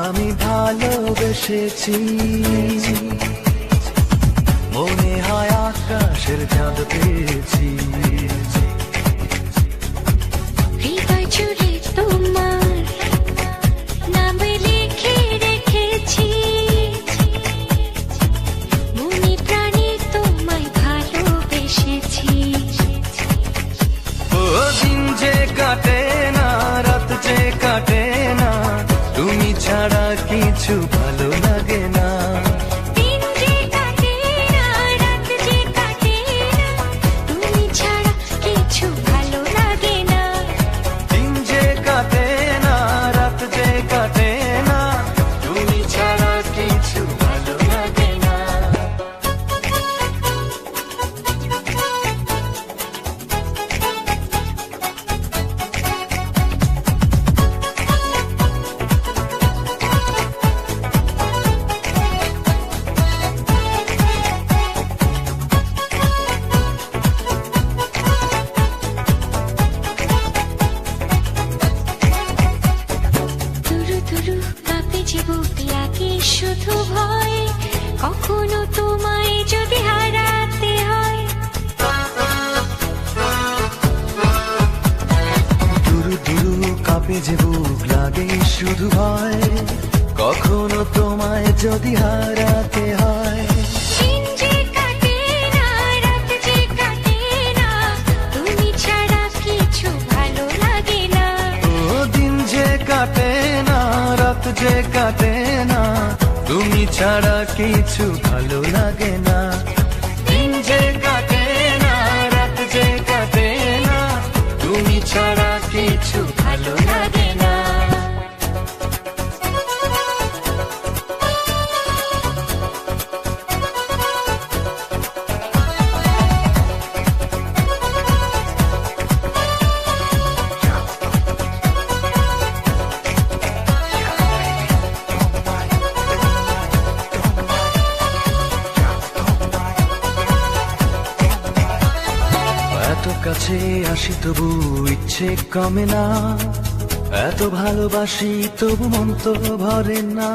আমি ভালোবেসেছি, মনে হয় আকাশের চাঁদ পেয়েছি। হৃদয় জুড়ে তোমার নাম লিখে রেখেছি, মনে প্রাণে তোমায় ভালোবেসেছি। ও দিন যে কাটে না, রাত যে কাটে না, তুমি ছাড়া কিছু ভালো লাগে না। দিন যে কাটে না, রাত যে কাটে না, তুমি ছাড়া কিছু ভালো লাগে না। দিন যে কাটে না, রাত যে কাটে না, তুমি ছাড়া কিছু ভালো লাগে না। তুরু তুরু কাঁপে যে বুক লাগে শুধু ভয়, কখনো তোমায় যদি হারাতে হয়। দুরু দুরু কাঁপে যে বুক লাগে শুধু ভয়, কখনো তোমায় যদি হারাতে হয়। দিন যে কাটে না, রাত যে কাটে না, তুমি ছাড়া কিছু ভালো লাগে না। ও দিন যে কাটে না, রাত যে কাটে না, তুমি ছাড়া কিছু ভালো লাগে না। দিন যে কাটে না, রাত যে কাটে না, তুমি ছাড়া কিছু ভালো লাগে না। এত কাছে আসি তবু ইচ্ছে কমে না, এত ভালোবাসি তবু মন তো ভরে না।